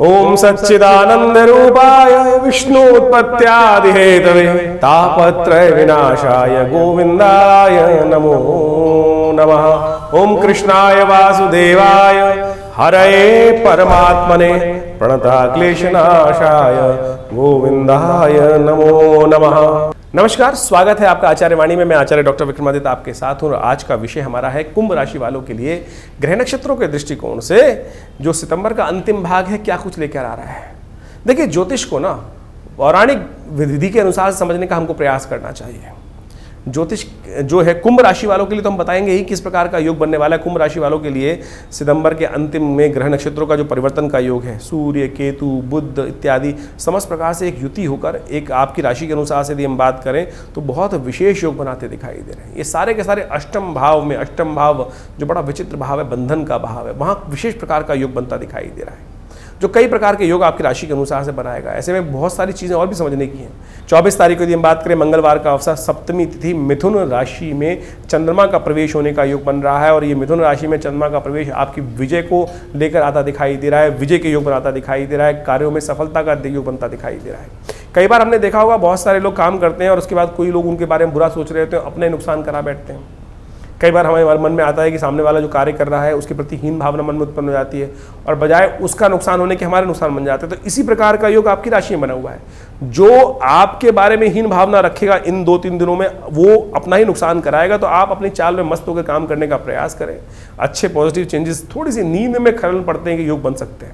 ओम सच्चिदानंद रूपाय विष्णुत्पत्त्यादिहेतवे तापत्रय विनाशाय गोविंदाय नमो नमः। ओम कृष्णाय वासुदेवाय हरये परमात्मने प्रणतक्लेशनाशाय गोविंदाय नमो नमः। नमस्कार, स्वागत है आपका आचार्य वाणी में। मैं आचार्य डॉक्टर विक्रमादित्य आपके साथ हूँ और आज का विषय हमारा है कुंभ राशि वालों के लिए ग्रह नक्षत्रों के दृष्टिकोण से जो सितंबर का अंतिम भाग है क्या कुछ लेकर आ रहा है। देखिए, ज्योतिष को ना पौराणिक विधि के अनुसार समझने का हमको प्रयास करना चाहिए। ज्योतिष जो है कुंभ राशि वालों के लिए तो हम बताएंगे ही किस प्रकार का योग बनने वाला है। कुंभ राशि वालों के लिए सितंबर के अंतिम में ग्रह नक्षत्रों का जो परिवर्तन का योग है, सूर्य, केतु, बुध इत्यादि समस्त प्रकार से एक युति होकर एक आपकी राशि के अनुसार से यदि हम बात करें तो बहुत विशेष योग बनाते दिखाई दे रहे हैं। ये सारे के सारे अष्टम भाव में, अष्टम भाव जो बड़ा विचित्र भाव है, बंधन का भाव है, वहाँ विशेष प्रकार का योग बनता दिखाई दे रहा है जो कई प्रकार के योग आपकी राशि के अनुसार से बनाएगा। ऐसे में बहुत सारी चीज़ें और भी समझने की हैं। 24 तारीख को यदि हम बात करें, मंगलवार का अवसर, सप्तमी तिथि, मिथुन राशि में चंद्रमा का प्रवेश होने का योग बन रहा है और ये मिथुन राशि में चंद्रमा का प्रवेश आपकी विजय को लेकर आता दिखाई दे रहा है, विजय के योग बनाता दिखाई दे रहा है, कार्यों में सफलता का योग बनता दिखाई दे रहा है। कई बार हमने देखा होगा बहुत सारे लोग काम करते हैं और उसके बाद कोई लोग उनके बारे में बुरा सोच रहे होते हैं, अपने नुकसान करा बैठते हैं। कई बार हमारे मन में आता है कि सामने वाला जो कार्य कर रहा है उसके प्रति हीन भावना मन में उत्पन्न हो जाती है और बजाय उसका नुकसान होने के हमारे नुकसान बन जाते हैं। तो इसी प्रकार का योग आपकी राशि में बना हुआ है। जो आपके बारे में हीन भावना रखेगा इन 2-3 दिनों में वो अपना ही नुकसान कराएगा। तो आप अपनी चाल में मस्त होकर काम करने का प्रयास करें। अच्छे पॉजिटिव चेंजेस, थोड़ी सी नींद में खलल पड़ते हैं कि योग बन सकते हैं।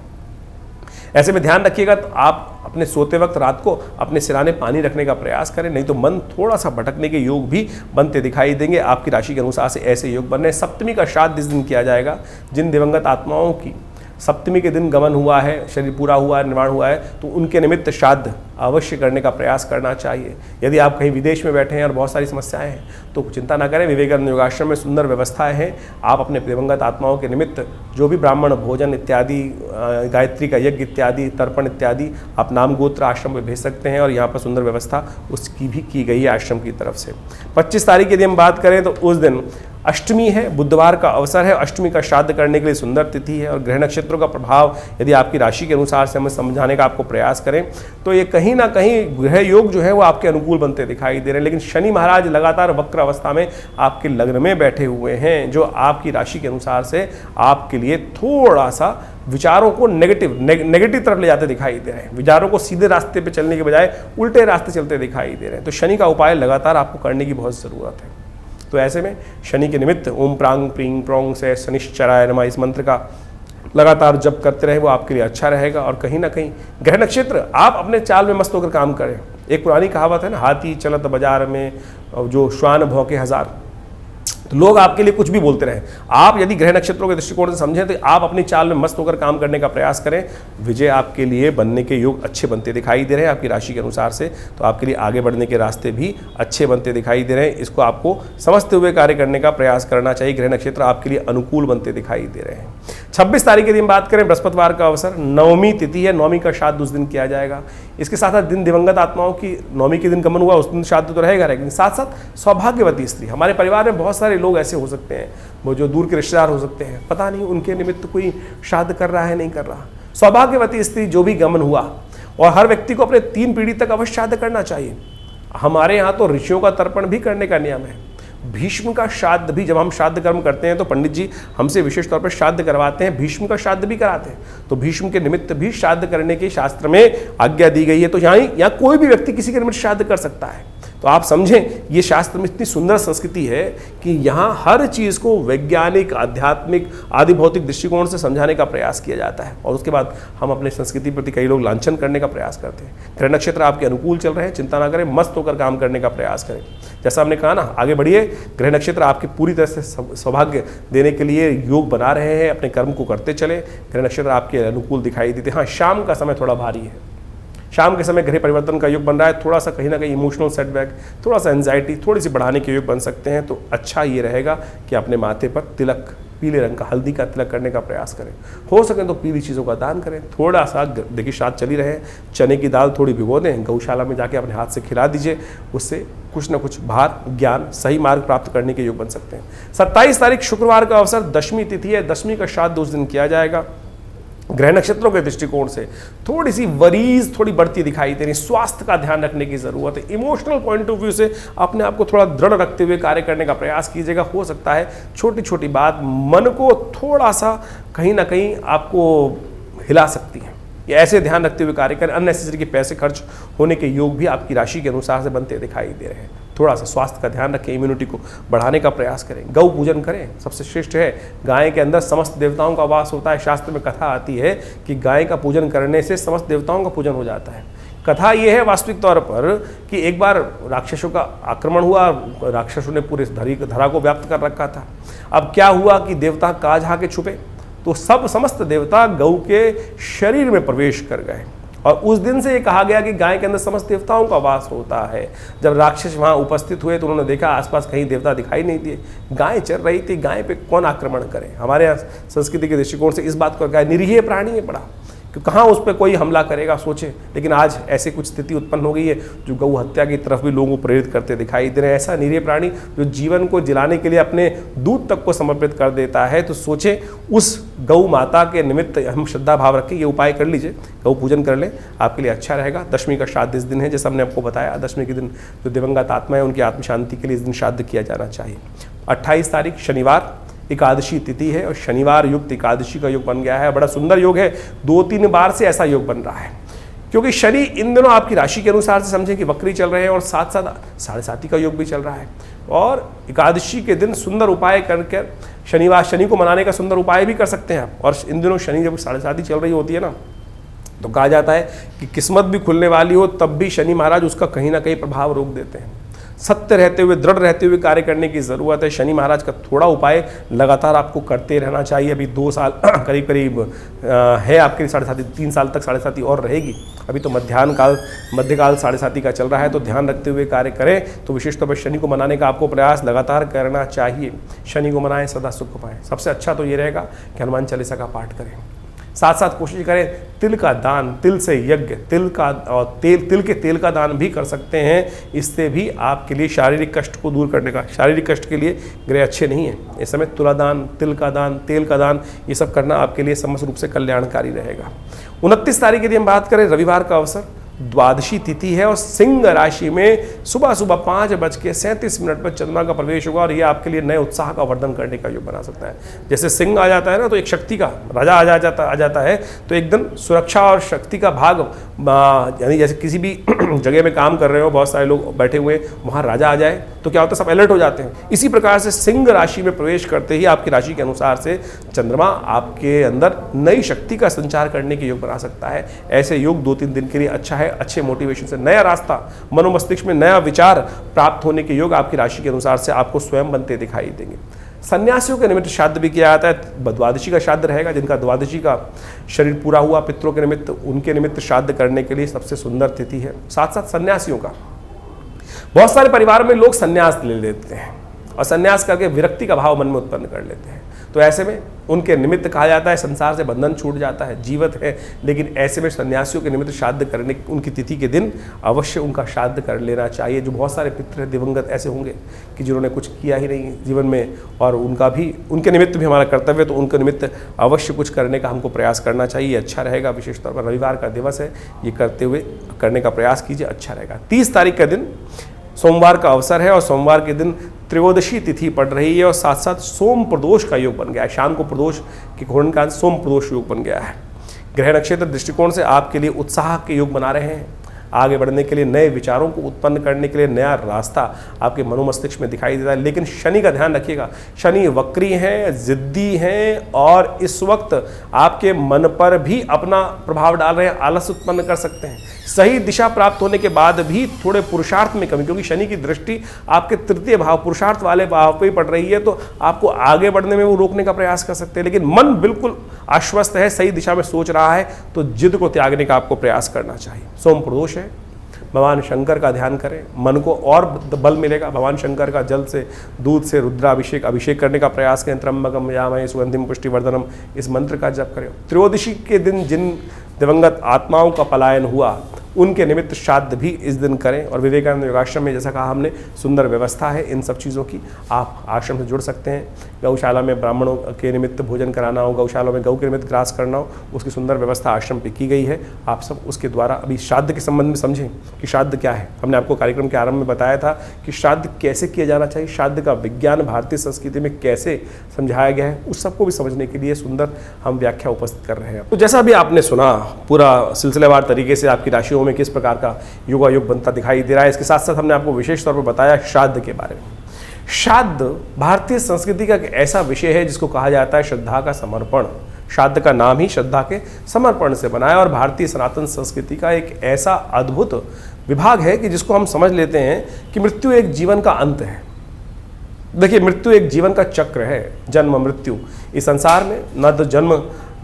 ऐसे में ध्यान रखिएगा तो आप अपने सोते वक्त रात को अपने सिराने पानी रखने का प्रयास करें, नहीं तो मन थोड़ा सा भटकने के योग भी बनते दिखाई देंगे। आपकी राशि के अनुसार से ऐसे योग बन रहे हैं। सप्तमी का श्राद्ध इस दिन किया जाएगा। जिन दिवंगत आत्माओं की सप्तमी के दिन गमन हुआ है, शरीर पूरा हुआ है, निर्वाण हुआ है, तो उनके निमित्त श्राद्ध अवश्य करने का प्रयास करना चाहिए। यदि आप कहीं विदेश में बैठे हैं और बहुत सारी समस्याएं हैं तो चिंता ना करें, विवेकानंद योगाश्रम में सुंदर व्यवस्थाएं हैं। आप अपने दिवंगत आत्माओं के निमित्त जो भी ब्राह्मण भोजन इत्यादि, गायत्री का यज्ञ इत्यादि, तर्पण इत्यादि आप नाम गोत्र आश्रम में भेज सकते हैं और यहाँ पर सुंदर व्यवस्था उसकी भी की गई है आश्रम की तरफ से। 25 तारीख यदि हम बात करें तो उस दिन अष्टमी है, बुधवार का अवसर है। अष्टमी का श्राद्ध करने के लिए सुंदर तिथि है और ग्रह नक्षत्रों का प्रभाव यदि आपकी राशि के अनुसार से हमें समझाने का आपको प्रयास करें तो ये कहीं ना कहीं ग्रह योग जो है वो आपके अनुकूल बनते दिखाई दे रहे हैं। लेकिन शनि महाराज लगातार वक्र अवस्था में आपके लग्न में बैठे हुए हैं जो आपकी राशि के अनुसार से आपके लिए थोड़ा सा विचारों को नेगेटिव तरफ ले जाते दिखाई दे रहे हैं। विचारों को सीधे रास्ते पे चलने के बजाय उल्टे रास्ते चलते दिखाई दे रहे हैं। तो शनि का उपाय लगातार आपको करने की बहुत ज़रूरत है। तो ऐसे में शनि के निमित्त ओम प्रांग प्रींग प्रोंग से शनिश्चराय नमः इस मंत्र का लगातार जप करते रहे, वो आपके लिए अच्छा रहेगा। और कहीं ना कहीं ग्रह नक्षत्र आप अपने चाल में मस्त होकर काम करें। एक पुरानी कहावत है ना, हाथी चलत बाजार में जो श्वान भौंके हजार। तो लोग आपके लिए कुछ भी बोलते रहे, आप यदि ग्रह नक्षत्रों के दृष्टिकोण से समझें तो आप अपनी चाल में मस्त होकर काम करने का प्रयास करें। विजय आपके लिए बनने के योग अच्छे बनते दिखाई दे रहे हैं आपकी राशि के अनुसार से। तो आपके लिए आगे बढ़ने के रास्ते भी अच्छे बनते दिखाई दे रहे हैं। इसको आपको समझते हुए कार्य करने का प्रयास करना चाहिए। ग्रह नक्षत्र आपके लिए अनुकूल बनते दिखाई दे रहे हैं। 26 तारीख यदि हम बात करें, बृहस्पतिवार का अवसर, नवमी तिथि है। नवमी का श्राद्ध उस दिन किया जाएगा। इसके साथ साथ दिन दिवंगत आत्माओं की नवमी के दिन गमन हुआ उस दिन श्राद्ध तो रहेगा, लेकिन साथ साथ सौभाग्यवती स्त्री, हमारे परिवार में बहुत सारे लोग ऐसे हो सकते हैं, वो जो दूर के रिश्तेदार हो सकते हैं, पता नहीं उनके निमित्त कोई श्राद्ध कर रहा है नहीं कर रहा। सौभाग्यवती स्त्री जो भी गमन हुआ, और हर व्यक्ति को अपने 3 पीढ़ी तक अवश्य श्राद्ध करना चाहिए। हमारे यहाँ तो ऋषियों का तर्पण भी करने का नियम है। भीष्म का श्राद्ध भी, जब हम श्राद्ध कर्म करते हैं तो पंडित जी हमसे विशेष तौर पर श्राद्ध करवाते हैं, भीष्म का श्राद्ध भी कराते हैं। तो भीष्म के निमित्त भी श्राद्ध करने के शास्त्र में आज्ञा दी गई है। तो यहाँ कोई भी व्यक्ति किसी के निमित्त श्राद्ध कर सकता है। तो आप समझें, ये शास्त्र में इतनी सुंदर संस्कृति है कि यहाँ हर चीज़ को वैज्ञानिक, आध्यात्मिक, आदि भौतिक दृष्टिकोण से समझाने का प्रयास किया जाता है। और उसके बाद हम अपने संस्कृति प्रति कई लोग लांछन करने का प्रयास करते हैं। ग्रह नक्षत्र आपके अनुकूल चल रहे हैं, चिंता ना करें, मस्त होकर काम करने का प्रयास करें। जैसा हमने कहा ना, आगे बढ़िए। ग्रह नक्षत्र आपके पूरी तरह से सौभाग्य देने के लिए योग बना रहे हैं। अपने कर्म को करते चले। ग्रह नक्षत्र आपके अनुकूल दिखाई देते हैं। हाँ, शाम का समय थोड़ा भारी है। शाम के समय ग्रह परिवर्तन का योग बन रहा है। थोड़ा सा कहीं ना कहीं इमोशनल सेटबैक, थोड़ा सा एंजाइटी थोड़ी सी बढ़ाने के योग बन सकते हैं। तो अच्छा ये रहेगा कि अपने माथे पर तिलक, पीले रंग का हल्दी का तिलक करने का प्रयास करें। हो सके तो पीली चीज़ों का दान करें। थोड़ा सा देखिए, श्राद्ध चली रहे, चने की दाल थोड़ी भिगो दें, गौशाला में जाके अपने हाथ से खिला दीजिए। उससे कुछ ना कुछ भार, ज्ञान, सही मार्ग प्राप्त करने के योग बन सकते हैं। 27 तारीख शुक्रवार का अवसर, दशमी तिथि है। दशमी का श्राद्ध उस दिन किया जाएगा। ग्रह नक्षत्रों के दृष्टिकोण से थोड़ी सी वरीज थोड़ी बढ़ती दिखाई दे रही, स्वास्थ्य का ध्यान रखने की जरूरत है। इमोशनल पॉइंट ऑफ व्यू से अपने आप को थोड़ा दृढ़ रखते हुए कार्य करने का प्रयास कीजिएगा। हो सकता है छोटी छोटी बात मन को थोड़ा सा कहीं ना कहीं आपको हिला सकती है, ये ऐसे ध्यान रखते हुए कार्य करें। अननेसेसरी के पैसे खर्च होने के योग भी आपकी राशि के अनुसार से बनते दिखाई दे रहे हैं। थोड़ा सा स्वास्थ्य का ध्यान रखें, इम्यूनिटी को बढ़ाने का प्रयास करें। गौ पूजन करें, सबसे श्रेष्ठ है। गाय के अंदर समस्त देवताओं का वास होता है। शास्त्र में कथा आती है कि गाय का पूजन करने से समस्त देवताओं का पूजन हो जाता है। कथा ये है वास्तविक तौर पर कि एक बार राक्षसों का आक्रमण हुआ, राक्षसों ने पूरे धरा को व्याप्त कर रखा था। अब क्या हुआ कि देवता काज आके छुपे, तो समस्त देवता गौ के शरीर में प्रवेश कर गए, और उस दिन से ये कहा गया कि गाय के अंदर समस्त देवताओं का वास होता है। जब राक्षस वहाँ उपस्थित हुए तो उन्होंने देखा आसपास कहीं देवता दिखाई नहीं दिए, गाय चल रही थी, गाय पे कौन आक्रमण करे। हमारे यहाँ संस्कृति के दृष्टिकोण से इस बात को, गाय निरीह प्राणी है बड़ा, कि कहाँ उस पर कोई हमला करेगा सोचे। लेकिन आज ऐसी कुछ स्थिति उत्पन्न हो गई है जो गौ हत्या की तरफ भी लोगों को प्रेरित करते दिखाई दे रहे हैं। ऐसा निरीह प्राणी जो जीवन को जिलाने के लिए अपने दूध तक को समर्पित कर देता है, तो सोचे उस गौ माता के निमित्त हम श्रद्धा भाव रखें, ये उपाय कर लीजिए, गौ पूजन कर लें, आपके लिए अच्छा रहेगा। दशमी का श्राद्ध इस दिन है, जैसा हमने आपको बताया। दशमी के दिन जो दिवंगत आत्मा है उनकी आत्म शांति के लिए इस दिन श्राद्ध किया जाना चाहिए। 28 तारीख शनिवार एकादशी तिथि है, और शनिवार युक्त एकादशी का योग बन गया है। बड़ा सुंदर योग है, 2-3 बार से ऐसा योग बन रहा है, क्योंकि शनि इन दिनों आपकी राशि के अनुसार से समझें कि वक्री चल रहे हैं, और साथ साथ 7.5 का योग भी चल रहा है। और एकादशी के दिन सुंदर उपाय करके शनि को मनाने का सुंदर उपाय भी कर सकते हैं आप। और इन दिनों शनि जब 7.5 चल रही होती है ना, तो कहा जाता है कि किस्मत भी खुलने वाली हो तब भी शनि महाराज उसका कहीं ना कहीं प्रभाव रोक देते हैं। सत्य रहते हुए, दृढ़ रहते हुए कार्य करने की ज़रूरत है। शनि महाराज का थोड़ा उपाय लगातार आपको करते रहना चाहिए। अभी 2 साल करीब करीब है आपके लिए 7.5, 3 साल तक 7.5 और रहेगी। अभी तो मध्यकाल 7.5 का चल रहा है, तो ध्यान रखते हुए कार्य करें। तो विशेष तौर पर शनि को मनाने का आपको प्रयास लगातार करना चाहिए। शनि को मनाएं, सदा सुख पाएं। सबसे अच्छा तो ये रहेगा कि हनुमान चालीसा का पाठ करें। साथ साथ कोशिश करें तिल का दान, तिल से यज्ञ, तिल के तेल का दान भी कर सकते हैं। इससे भी आपके लिए शारीरिक कष्ट को दूर करने का, शारीरिक कष्ट के लिए ग्रह अच्छे नहीं है इस समय। तुला दान, तिल का दान, तेल का दान, ये सब करना आपके लिए समस्त रूप से कल्याणकारी रहेगा। 29 तारीख यदि हम बात करें, रविवार का अवसर, द्वादशी तिथि है, और सिंह राशि में सुबह 5:37 पर चंद्रमा का प्रवेश होगा, और ये आपके लिए नए उत्साह का वर्धन करने का योग बना सकता है। जैसे सिंह आ जाता है ना, तो एक शक्ति का राजा आ जाता है, तो एकदम सुरक्षा और शक्ति का भाग, यानी जैसे किसी भी जगह में काम कर रहे हो, बहुत सारे लोग बैठे हुए, वहाँ राजा आ जाए तो क्या होता है, सब अलर्ट हो जाते हैं। इसी प्रकार से सिंह राशि में प्रवेश करते ही आपकी राशि के अनुसार से चंद्रमा आपके अंदर नई शक्ति का संचार करने के योग बना सकता है। ऐसे योग 2-3 दिन के लिए अच्छा है। अच्छे मोटिवेशन से नया रास्ता, मनोमस्तिष्क में नया विचार प्राप्त होने के योग आपकी राशि के अनुसार से आपको स्वयं बनते दिखाई देंगे। सन्यासियों के निमित्त श्राद्ध भी किया जाता है। द्वादशी का श्राद्ध रहेगा, जिनका द्वादशी का शरीर पूरा हुआ पितरों के निमित्त, उनके निमित्त श्राद्ध करने के लिए सबसे सुंदर तिथि है। साथ साथ सन्यासियों का, बहुत सारे परिवार में लोग सन्यास ले लेते हैं और सन्यास करके विरक्ति का भाव मन में उत्पन्न कर लेते हैं। तो ऐसे में उनके निमित्त कहा जाता है संसार से बंधन छूट जाता है, जीवित है। लेकिन ऐसे में सन्यासियों के निमित्त श्राद्ध करने, उनकी तिथि के दिन अवश्य उनका श्राद्ध कर लेना चाहिए। जो बहुत सारे पितृ दिवंगत ऐसे होंगे कि जिन्होंने कुछ किया ही नहीं जीवन में, और उनके निमित्त भी हमारा कर्तव्य है, तो उनके निमित्त अवश्य कुछ करने का हमको प्रयास करना चाहिए। अच्छा रहेगा। विशेष तौर पर रविवार का दिवस है, ये करने का प्रयास कीजिए, अच्छा रहेगा। 30 तारीख का दिन सोमवार का अवसर है, और सोमवार के दिन त्रयोदशी तिथि पड़ रही है, और साथ साथ सोम प्रदोष का योग बन गया है। शाम को प्रदोष के घूर्णन का सोम प्रदोष योग बन गया है। ग्रह नक्षत्र दृष्टिकोण से आपके लिए उत्साह के योग बना रहे हैं। आगे बढ़ने के लिए, नए विचारों को उत्पन्न करने के लिए नया रास्ता आपके मनोमस्तिष्क में दिखाई देता है। लेकिन शनि का ध्यान रखिएगा, शनि वक्री हैं, जिद्दी हैं, और इस वक्त आपके मन पर भी अपना प्रभाव डाल रहे हैं, आलस उत्पन्न कर सकते हैं। सही दिशा प्राप्त होने के बाद भी थोड़े पुरुषार्थ में कमी, क्योंकि शनि की दृष्टि आपके तृतीय भाव, पुरुषार्थ वाले भाव पर ही पड़ रही है, तो आपको आगे बढ़ने में वो रोकने का प्रयास कर सकते हैं। लेकिन मन बिल्कुल आश्वस्त है, सही दिशा में सोच रहा है, तो जिद को त्यागने का आपको प्रयास करना चाहिए। सोम प्रदोष है, भगवान शंकर का ध्यान करें, मन को और बल मिलेगा। भगवान शंकर का जल से, दूध से अभिषेक करने का प्रयास करें। त्र्यंबकम यामहे सुगंधिम पुष्टिवर्धनम, इस मंत्र का जप करें। त्रयोदशी के दिन जिन दिवंगत आत्माओं का पलायन हुआ, उनके निमित्त श्राद्ध भी इस दिन करें। और विवेकानंद योगाश्रम में जैसा कहा हमने, सुंदर व्यवस्था है इन सब चीज़ों की। आप आश्रम से जुड़ सकते हैं। गौशाला में ब्राह्मणों के निमित्त भोजन कराना हो, गौशाला में गौ के निमित्त ग्रास करना हो, उसकी सुंदर व्यवस्था आश्रम पे की गई है। आप सब उसके द्वारा अभी श्राद्ध के संबंध में समझें कि श्राद्ध क्या है। हमने आपको कार्यक्रम के आरंभ में बताया था कि श्राद्ध कैसे किया जाना चाहिए, श्राद्ध का विज्ञान भारतीय संस्कृति में कैसे समझाया गया है, उस सबको भी समझने के लिए सुंदर हम व्याख्या उपस्थित कर रहे हैं। तो जैसा भी आपने सुना, पूरा सिलसिलेवार तरीके से आपकी राशियों में किस प्रकार का योगायोग बनता दिखाई दे रहा है। इसके साथ साथ हमने आपको विशेष तौर पर बताया श्राद्ध के बारे में। श्राद्ध भारतीय संस्कृति का एक ऐसा विषय है जिसको कहा जाता है श्रद्धा का समर्पण। श्राद्ध का नाम ही श्रद्धा के समर्पण से बना है और भारतीय सनातन संस्कृति का एक ऐसा अद्भुत विभाग है कि जिसको हम समझ लेते हैं कि मृत्यु एक जीवन का अंत है। देखिए, मृत्यु एक जीवन का चक्र है, जन्म मृत्यु। इस संसार में न तो जन्म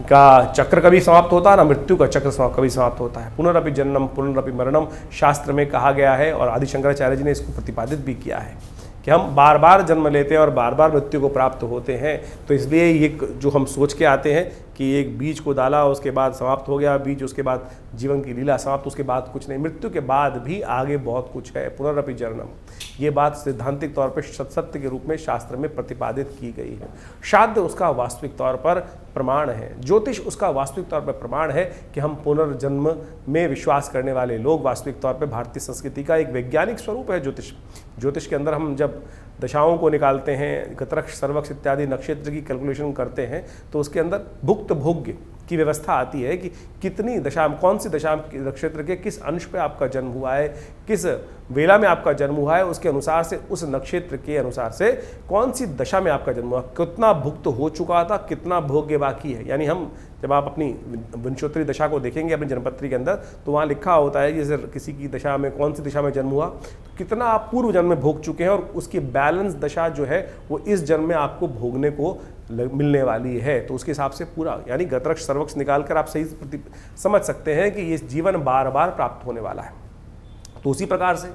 का चक्र कभी समाप्त होता है, ना मृत्यु का चक्र कभी समाप्त होता है। पुनरअपि जन्मम पुनरअपि मरणम शास्त्र में कहा गया है और आदि शंकराचार्य जी ने इसको प्रतिपादित भी किया है कि हम बार बार जन्म लेते हैं और बार बार मृत्यु को प्राप्त होते हैं। तो इसलिए ये जो हम सोच के आते हैं कि एक बीज को डाला, उसके बाद समाप्त हो गया बीज, उसके बाद जीवन की लीला समाप्त, उसके बाद कुछ नहीं, मृत्यु के बाद भी आगे बहुत कुछ है। पुनरअपि जन्मम, ये बात सैद्धांतिक तौर पर सत्य के रूप में शास्त्र में प्रतिपादित की गई है। श्राद्ध उसका वास्तविक तौर पर प्रमाण है। ज्योतिष उसका वास्तविक तौर पर प्रमाण है कि हम पुनर्जन्म में विश्वास करने वाले लोग वास्तविक तौर पर भारतीय संस्कृति का एक वैज्ञानिक स्वरूप है ज्योतिष। ज्योतिष के अंदर हम जब दशाओं को निकालते हैं, गतरक्ष सर्वक्ष इत्यादि नक्षत्र की कैलकुलेशन करते हैं, तो उसके अंदर भुक्त भोग्य की व्यवस्था आती है कि कितनी दशा, कौन सी दशा नक्षत्र के किस अंश पे आपका जन्म हुआ है, किस वेला में आपका जन्म हुआ है, उसके अनुसार से उस नक्षत्र के अनुसार से कौन सी दशा में आपका जन्म हुआ, कितना भुक्त हो चुका था, कितना भोग्य बाकी है। यानी हम जब आप अपनी विंशोत्तरी दशा को देखेंगे अपनी जन्मपत्री के अंदर, तो वहाँ लिखा होता है जैसे किसी की दशा में कौन सी दशा में जन्म हुआ, तो कितना आप पूर्व जन्म में भोग चुके हैं और उसकी बैलेंस दशा जो है वो इस जन्म में आपको भोगने को मिलने वाली है। तो उसके हिसाब से पूरा यानी गतरक्ष सर्वक्ष निकालकर आप सही समझ सकते हैं कि ये जीवन बार बार प्राप्त होने वाला है। तो उसी प्रकार से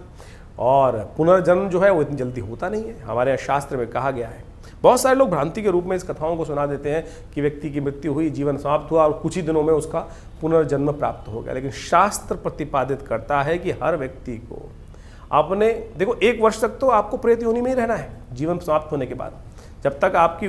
और पुनर्जन्म जो है वो इतनी जल्दी होता नहीं है, हमारे यहाँ शास्त्र में कहा गया है। बहुत सारे लोग भ्रांति के रूप में इस कथाओं को सुना देते हैं कि व्यक्ति की मृत्यु हुई, जीवन समाप्त हुआ और कुछ ही दिनों में उसका पुनर्जन्म प्राप्त हो गया। लेकिन शास्त्र प्रतिपादित करता है कि हर व्यक्ति को अपने, देखो 1 वर्ष तक तो आपको प्रेत योनि में ही रहना है जीवन समाप्त होने के बाद। जब तक आपकी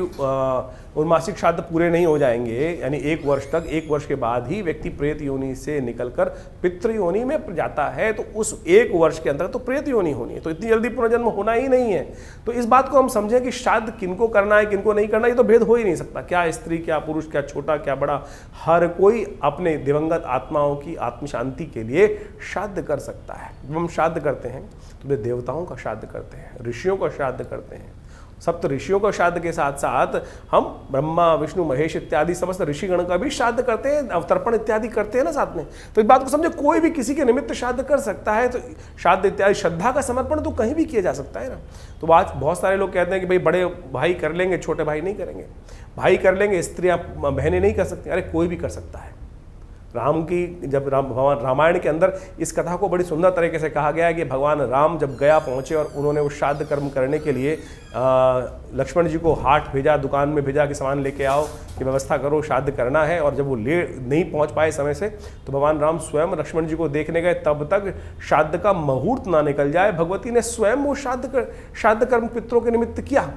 उन्मासिक श्राद्ध पूरे नहीं हो जाएंगे, यानी 1 वर्ष तक, 1 वर्ष के बाद ही व्यक्ति प्रेत योनि से निकलकर पितृ योनि में जाता है। तो उस 1 वर्ष के अंदर तो प्रेत योनि होनी है, तो इतनी जल्दी पुनर्जन्म होना ही नहीं है। तो इस बात को हम समझें कि श्राद्ध किनको करना है किनको नहीं करना, ये तो भेद हो ही नहीं सकता। क्या स्त्री, क्या पुरुष, क्या छोटा, क्या बड़ा, हर कोई अपने दिवंगत आत्माओं की आत्म शांति के लिए श्राद्ध कर सकता है। जब हम श्राद्ध करते हैं तो वे देवताओं का श्राद्ध करते हैं, ऋषियों का श्राद्ध करते हैं। सप्त ऋषियों का श्राद्ध के साथ साथ हम ब्रह्मा विष्णु महेश इत्यादि समस्त ऋषिगण का भी श्राद्ध करते हैं, अवतर्पण इत्यादि करते हैं ना साथ में। तो इस बात को समझे, कोई भी किसी के निमित्त श्राद्ध कर सकता है। तो श्राद्ध इत्यादि श्रद्धा का समर्पण तो कहीं भी किया जा सकता है ना। तो आज बहुत सारे लोग कहते हैं कि भाई बड़े भाई कर लेंगे, छोटे भाई नहीं करेंगे, भाई कर लेंगे, स्त्रियां बहनें नहीं कर सकती। अरे कोई भी कर सकता है। राम की जब भगवान रामायण के अंदर इस कथा को बड़ी सुंदर तरीके से कहा गया है कि भगवान राम जब गया पहुँचे और उन्होंने उस श्राद्ध कर्म करने के लिए लक्ष्मण जी को हाट भेजा, दुकान में भेजा कि सामान लेके आओ, कि व्यवस्था करो, श्राद्ध करना है। और जब वो नहीं पहुँच पाए समय से, तो भगवान राम स्वयं लक्ष्मण जी को देखने गए, तब तक श्राद्ध का मुहूर्त ना निकल जाए, भगवती ने स्वयं वो श्राद्ध कर्म पितरों के निमित्त किया।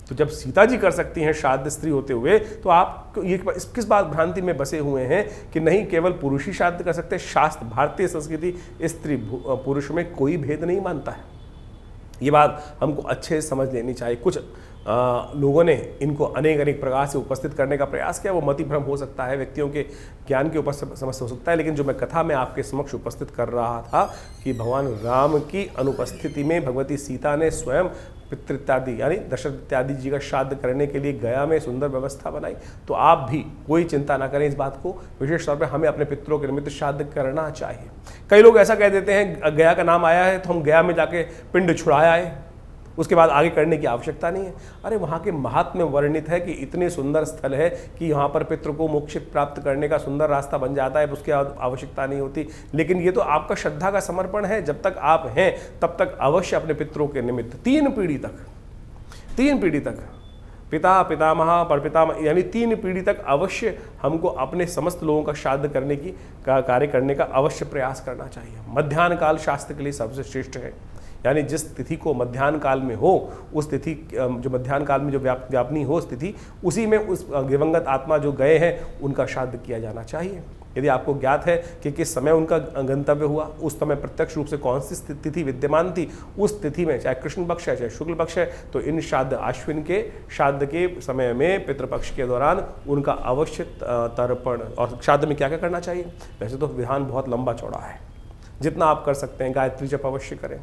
तो जब सीता जी कर सकती हैं श्राद्ध स्त्री होते हुए, तो आप ये किस बात भ्रांति में बसे हुए हैं कि नहीं केवल पुरुष ही श्राद्ध कर सकते। शास्त्र, भारतीय संस्कृति स्त्री पुरुष में कोई भेद नहीं मानता है। ये बात हमको अच्छे से समझ लेनी चाहिए। कुछ लोगों ने इनको अनेक प्रकार से उपस्थित करने का प्रयास किया, वो मति भ्रम हो सकता है, व्यक्तियों के ज्ञान के ऊपर समस्या हो सकता है। लेकिन जो मैं कथा में आपके समक्ष उपस्थित कर रहा था कि भगवान राम की अनुपस्थिति में भगवती सीता ने स्वयं पितृ इत्यादि यानी दशरथ इत्यादि जी का श्राद्ध करने के लिए गया में सुंदर व्यवस्था बनाई। तो आप भी कोई चिंता ना करें इस बात को, विशेष तौर पे हमें अपने पितरों के निमित्त श्राद्ध करना चाहिए। कई लोग ऐसा कह देते हैं गया का नाम आया है तो हम गया में जाके पिंड छुड़ाया है, उसके बाद आगे करने की आवश्यकता नहीं है। अरे वहाँ के महात्म्य वर्णित है कि इतने सुंदर स्थल है कि यहाँ पर पितृ को मोक्ष प्राप्त करने का सुंदर रास्ता बन जाता है, उसकी आवश्यकता नहीं होती। लेकिन ये तो आपका श्रद्धा का समर्पण है। जब तक आप हैं तब तक अवश्य अपने पितरों के निमित्त 3 पीढ़ी तक पिता, पितामह, परपितामह यानी 3 पीढ़ी तक अवश्य हमको अपने समस्त लोगों का श्राद्ध करने की कार्य करने का अवश्य प्रयास करना चाहिए। मध्याह्न काल शास्त्र के लिए सबसे श्रेष्ठ है, यानी जिस तिथि को मध्याह्न काल में हो, उस तिथि जो मध्याह्न काल में जो व्यापनी हो उस तिथि, उसी में उस दिवंगत आत्मा जो गए हैं उनका श्राद्ध किया जाना चाहिए। यदि आपको ज्ञात है कि किस समय उनका गंतव्य हुआ, उस समय प्रत्यक्ष रूप से कौन सी तिथि विद्यमान थी, उस तिथि में चाहे कृष्ण पक्ष है चाहे शुक्ल पक्ष है, तो इन श्राद्ध आश्विन के श्राद्ध के समय में पितृपक्ष के दौरान उनका अवश्य तर्पण। और श्राद्ध में क्या क्या करना चाहिए? वैसे तो विधान बहुत लंबा चौड़ा है, जितना आप कर सकते हैं। गायत्री जप अवश्य करें,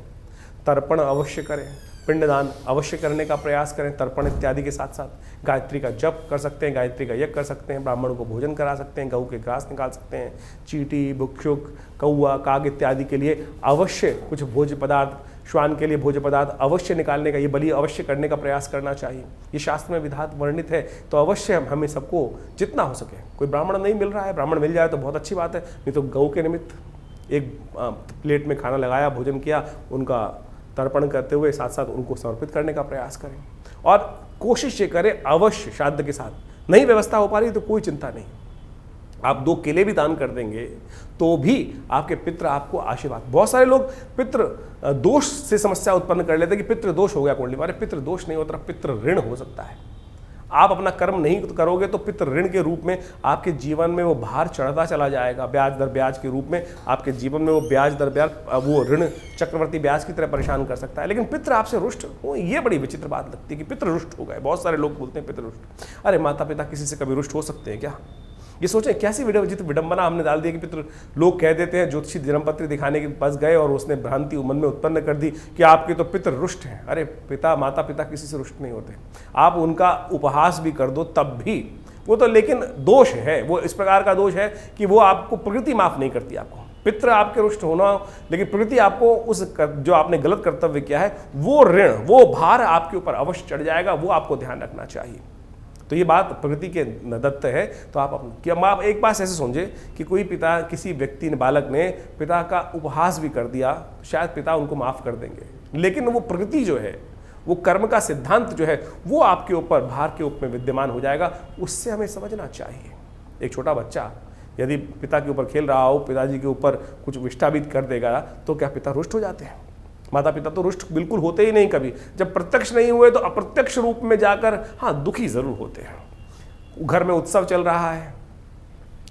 तर्पण अवश्य करें, पिंडदान अवश्य करने का प्रयास करें, तर्पण इत्यादि के साथ साथ गायत्री का जप कर सकते हैं, गायत्री का यज्ञ कर सकते हैं, ब्राह्मणों को भोजन करा सकते हैं, गऊ के घास निकाल सकते हैं, चींटी, भिक्षुक, कौआ, काग इत्यादि के लिए अवश्य कुछ भोज्य पदार्थ, श्वान के लिए भोज्य पदार्थ अवश्य निकालने का, ये बलि अवश्य करने का प्रयास करना चाहिए। ये शास्त्र में विधात वर्णित है, तो अवश्य हमें सबको जितना हो सके, कोई ब्राह्मण नहीं मिल रहा है, ब्राह्मण मिल जाए तो बहुत अच्छी बात है, नहीं तो गऊ के निमित्त एक प्लेट में खाना लगाया, भोजन किया, उनका तर्पण करते हुए साथ साथ उनको समर्पित करने का प्रयास करें। और कोशिश ये करें अवश्य श्राद्ध के साथ, नहीं व्यवस्था हो पा रही तो कोई चिंता नहीं, आप 2 केले भी दान कर देंगे तो भी आपके पितृ आपको आशीर्वाद। बहुत सारे लोग पितृ दोष से समस्या उत्पन्न कर लेते हैं कि पितृ दोष हो गया कुंडली में। अरे पितृ दोष नहीं होता, पितृ ऋण हो सकता है। आप अपना कर्म नहीं करोगे तो पितृ ऋण के रूप में आपके जीवन में वो भार चढ़ता चला जाएगा, ब्याज दर ब्याज के रूप में आपके जीवन में वो ब्याज दर ब्याज, वो ऋण चक्रवर्ती ब्याज की तरह परेशान कर सकता है। लेकिन पितृ आपसे रुष्ट हो, ये बड़ी विचित्र बात लगती है कि पितृ रुष्ट हो गए। बहुत सारे लोग बोलते हैं पितृ रुष्ट। अरे माता पिता किसी से कभी रुष्ट हो सकते हैं क्या? ये सोचें कैसी विडंबना हमने डाल दी कि पितृ लोग कह देते हैं, ज्योतिषी जन्मपत्री दिखाने के पास गए और उसने भ्रांति मन में उत्पन्न कर दी कि आपके तो पितृ रुष्ट हैं। अरे पिता, माता पिता किसी से रुष्ट नहीं होते, आप उनका उपहास भी कर दो तब भी वो तो, लेकिन दोष है, वो इस प्रकार का दोष है कि वो आपको प्रकृति माफ नहीं करती। आपको पितृ आपके रुष्ट होना, लेकिन प्रकृति आपको उस जो आपने गलत कर्तव्य किया है वो ऋण, वो भार आपके ऊपर अवश्य चढ़ जाएगा, वो आपको ध्यान रखना चाहिए। तो ये बात प्रकृति के दत्त है। तो आप एक बात ऐसे समझे कि कोई पिता, किसी व्यक्ति ने, बालक ने पिता का उपहास भी कर दिया, शायद पिता उनको माफ कर देंगे, लेकिन वो प्रकृति जो है, वो कर्म का सिद्धांत जो है, वो आपके ऊपर भार के रूप में विद्यमान हो जाएगा। उससे हमें समझना चाहिए। एक छोटा बच्चा यदि पिता के ऊपर खेल रहा हो, पिताजी के ऊपर कुछ विष्टाबित कर देगा, तो क्या पिता रुष्ट हो जाते हैं? माता पिता तो रुष्ट बिल्कुल होते ही नहीं कभी। जब प्रत्यक्ष नहीं हुए तो अप्रत्यक्ष रूप में जाकर हाँ दुखी जरूर होते हैं। घर में उत्सव चल रहा है,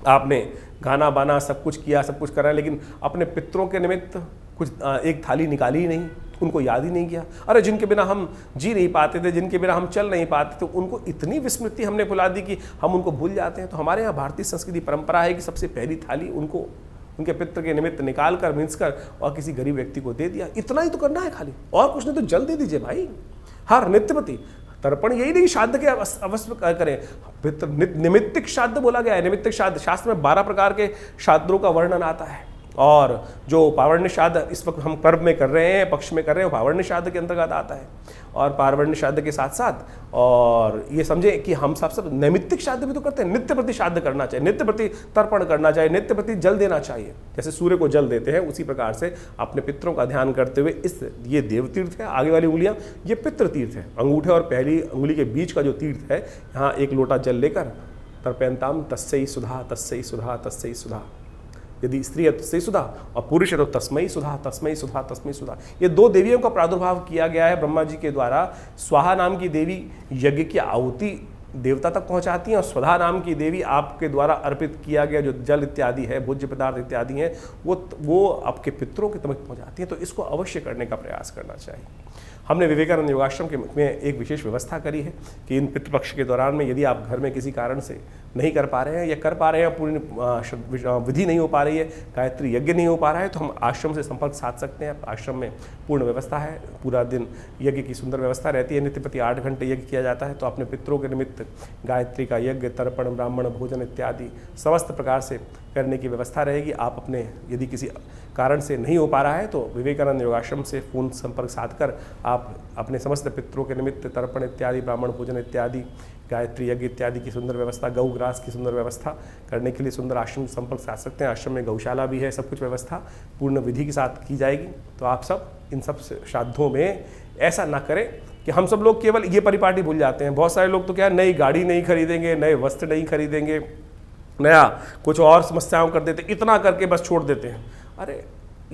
आपने गाना बाना सब कुछ किया, सब कुछ करा, लेकिन अपने पितरों के निमित्त कुछ एक थाली निकाली ही नहीं, उनको याद ही नहीं किया। अरे जिनके बिना हम जी नहीं पाते थे, जिनके बिना हम चल नहीं पाते थे, उनको इतनी विस्मृति हमने भुला दी कि हम उनको भूल जाते हैं। तो हमारे यहाँ भारतीय संस्कृति परंपरा है कि सबसे पहली थाली उनको, उनके पितृ के निमित्त निकाल कर, मिन्स कर और किसी गरीब व्यक्ति को दे दिया। इतना ही तो करना है खाली, और कुछ नहीं तो जल दे दीजिए भाई। हर नित्यपति तर्पण यही नहीं श्राद्ध के अवश्य करें, पितृ निमित्तिक श्राद्ध बोला गया है। निमित्तिक श्राद्ध, शास्त्र में 12 प्रकार के श्राद्धों का वर्णन आता है, और जो पावर्ण्य श्राद्ध इस वक्त हम पर्व में कर रहे हैं, पक्ष में कर रहे हैं, वो पावर्ण्य श्राद्ध के अंतर्गत आता है। और पावर्ण्य श्राद्ध के साथ साथ और ये समझे कि हम सब नैमित्तिक श्राद्ध भी तो करते हैं। नित्य प्रति श्राद्ध करना चाहिए, नित्य प्रति तर्पण करना चाहिए, नित्य प्रति जल देना चाहिए। जैसे सूर्य को जल देते हैं, उसी प्रकार से अपने पितरों का ध्यान करते हुए ये देव तीर्थ है, आगे वाली उंगलियां ये पितृ तीर्थ है। अंगूठे और पहली उंगली के बीच का जो तीर्थ है, यहाँ 1 लोटा जल लेकर तर्पयन्ताम तस्यै सुधा तस्यै सुधा तस्यै सुधा। यदि स्त्री है तो तस्मै सुधा, और पुरुष है तो तस्मै सुधा तस्मै सुधा तस्मै सुधा। ये 2 देवियों का प्रादुर्भाव किया गया है ब्रह्मा जी के द्वारा। स्वाहा नाम की देवी यज्ञ की आहुति देवता तक पहुंचाती हैं, और स्वधा नाम की देवी आपके द्वारा अर्पित किया गया जो जल इत्यादि है, भोज्य पदार्थ इत्यादि हैं, वो आपके पितरों के तक पहुंचाती हैं। तो इसको अवश्य करने का प्रयास करना चाहिए। हमने विवेकानंद योगाश्रम में एक विशेष व्यवस्था करी है कि इन पितृपक्ष के दौरान में यदि आप घर में किसी कारण से नहीं कर पा रहे हैं या कर पा रहे हैं, पूरी विधि नहीं हो पा रही है, गायत्री यज्ञ नहीं हो पा रहा है, तो हम आश्रम से संपर्क साध सकते हैं। आश्रम में पूर्ण व्यवस्था है, पूरा दिन यज्ञ की सुंदर व्यवस्था रहती है। नित्य प्रति 8 घंटे यज्ञ किया जाता है। तो अपने पितरों के निमित्त गायत्री का यज्ञ, तर्पण, ब्राह्मण भोजन इत्यादि समस्त प्रकार से करने की व्यवस्था रहेगी। आप अपने यदि किसी कारण से नहीं हो पा रहा है तो विवेकानंद योगाश्रम से फोन संपर्क साध कर आप अपने समस्त पितरों के निमित्त तर्पण इत्यादि, ब्राह्मण भोजन इत्यादि, गायत्री यज्ञ इत्यादि की सुंदर व्यवस्था, गौ ग्रास की सुंदर व्यवस्था करने के लिए सुंदर आश्रम संपर्क साध सकते हैं। आश्रम में गौशाला भी है, सब कुछ व्यवस्था पूर्ण विधि के साथ की जाएगी। तो आप सब इन सब श्राद्धों में ऐसा ना करें कि हम सब लोग केवल ये परिपाटी भूल जाते हैं। बहुत सारे लोग तो क्या है, नई गाड़ी नहीं खरीदेंगे, नए वस्त्र नहीं खरीदेंगे, नया कुछ और समस्याओं कर देते, इतना करके बस छोड़ देते हैं। अरे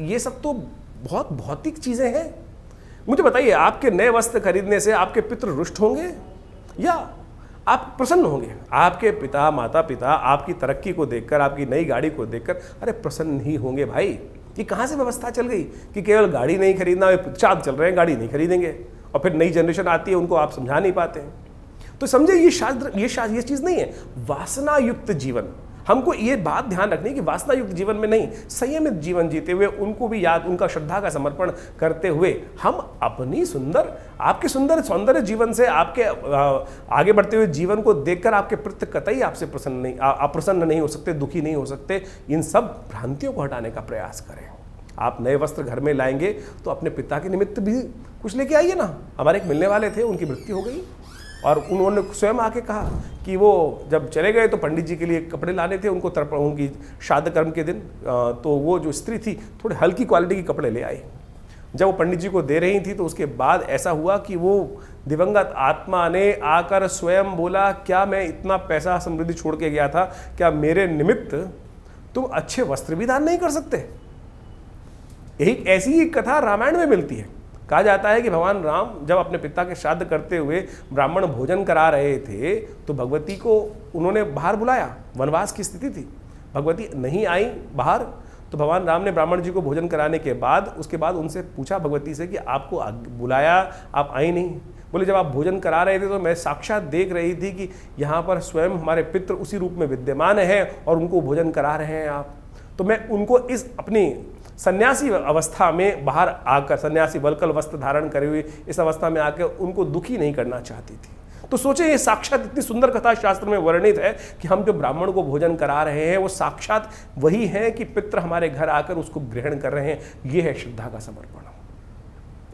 ये सब तो बहुत भौतिक चीज़ें हैं। मुझे बताइए, आपके नए वस्त्र खरीदने से आपके पितृ रुष्ट होंगे या आप प्रसन्न होंगे? आपके पिता माता पिता आपकी तरक्की को देखकर, आपकी नई गाड़ी को देखकर अरे प्रसन्न ही होंगे भाई। ये कहाँ से व्यवस्था चल गई कि केवल गाड़ी नहीं खरीदना, चाँद चल रहे हैं गाड़ी नहीं खरीदेंगे, और फिर नई जनरेशन आती है उनको आप समझा नहीं पाते हैं। तो समझे, ये चीज़ नहीं है वासना युक्त जीवन। हमको ये बात ध्यान रखनी है कि वासना युक्त जीवन में नहीं, संयमित जीवन जीते हुए, उनको भी याद, उनका श्रद्धा का समर्पण करते हुए हम अपनी आपके सुंदर सौंदर्य जीवन से, आपके आगे बढ़ते हुए जीवन को देखकर आपके प्रति कतई आपसे अप्रसन्न नहीं हो सकते, दुखी नहीं हो सकते। इन सब भ्रांतियों को हटाने का प्रयास करें। आप नए वस्त्र घर में लाएंगे तो अपने पिता के निमित्त भी कुछ लेके आइए ना। हमारे एक मिलने वाले थे, उनकी मृत्यु हो गई और उन्होंने स्वयं आके कहा कि वो जब चले गए तो पंडित जी के लिए कपड़े लाने थे उनको, तर्पण उनकी श्राद्ध कर्म के दिन, तो वो जो स्त्री थी थोड़ी हल्की क्वालिटी के कपड़े ले आई। जब वो पंडित जी को दे रही थी तो उसके बाद ऐसा हुआ कि वो दिवंगत आत्मा ने आकर स्वयं बोला, क्या मैं इतना पैसा समृद्धि छोड़ के गया था, क्या मेरे निमित्त तुम अच्छे वस्त्र भी दान नहीं कर सकते? यही ऐसी ही कथा रामायण में मिलती है। कहा जाता है कि भगवान राम जब अपने पिता के श्राद्ध करते हुए ब्राह्मण भोजन करा रहे थे तो भगवती को उन्होंने बाहर बुलाया। वनवास की स्थिति थी, भगवती नहीं आई बाहर, तो भगवान राम ने ब्राह्मण जी को भोजन कराने के बाद उसके बाद उनसे पूछा भगवती से कि आपको बुलाया, आप आई नहीं? बोले जब आप भोजन करा रहे थे तो मैं साक्षात देख रही थी कि यहाँ पर स्वयं हमारे पितृ उसी रूप में विद्यमान हैं और उनको भोजन करा रहे हैं आप। तो मैं उनको इस अपनी सन्यासी अवस्था में बाहर आकर, सन्यासी वल्कल वस्त्र धारण करे हुए इस अवस्था में आकर उनको दुखी नहीं करना चाहती थी। तो सोचे, ये साक्षात इतनी सुंदर कथा शास्त्र में वर्णित है कि हम जो ब्राह्मण को भोजन करा रहे हैं वो साक्षात वही है कि पितृ हमारे घर आकर उसको ग्रहण कर रहे हैं। ये है श्रद्धा का समर्पण।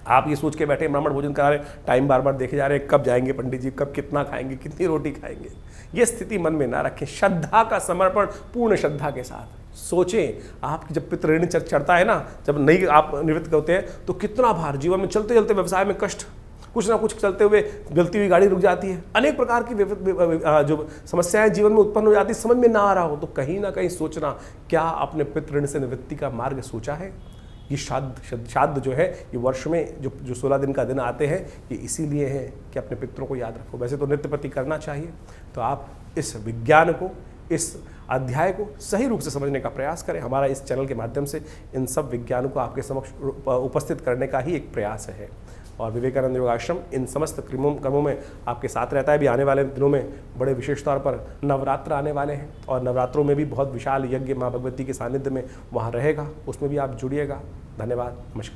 आप ये सोच के बैठे ब्राह्मण भोजन करा रहे, टाइम बार बार देखे जा रहे हैं, कब जाएंगे पंडित जी, कब कितना खाएंगे, कितनी रोटी खाएंगे, ये स्थिति मन में ना रखें। श्रद्धा का समर्पण पूर्ण श्रद्धा के साथ सोचें। आपकी जब पितृ ऋण चढ़ता है ना, जब नहीं आप निवृत्त होते हैं तो कितना भार, जीवन में चलते चलते व्यवसाय में कष्ट, कुछ ना कुछ चलते हुए गलती हुई गाड़ी रुक जाती है, अनेक प्रकार की जो समस्याएं जीवन में उत्पन्न हो जाती है, समझ में ना आ रहा हो तो कहीं ना कहीं सोचना, क्या अपने पितृ ऋण से निवृत्ति का मार्ग सोचा है? ये श्राद्ध जो है, ये वर्ष में जो 16 दिन का दिन आते हैं, ये इसीलिए है कि अपने पितरों को याद रखो। वैसे तो नित्य प्रति करना चाहिए। तो आप इस विज्ञान को, इस अध्याय को सही रूप से समझने का प्रयास करें। हमारा इस चैनल के माध्यम से इन सब विज्ञानों को आपके समक्ष उपस्थित करने का ही एक प्रयास है। और विवेकानंद योगाश्रम इन समस्त कर्मों में आपके साथ रहता है। भी आने वाले दिनों में बड़े विशेष तौर पर नवरात्र आने वाले हैं और नवरात्रों में भी बहुत विशाल यज्ञ माँ भगवती के सानिध्य में वहाँ रहेगा, उसमें भी आप जुड़िएगा। धन्यवाद, नमस्कार।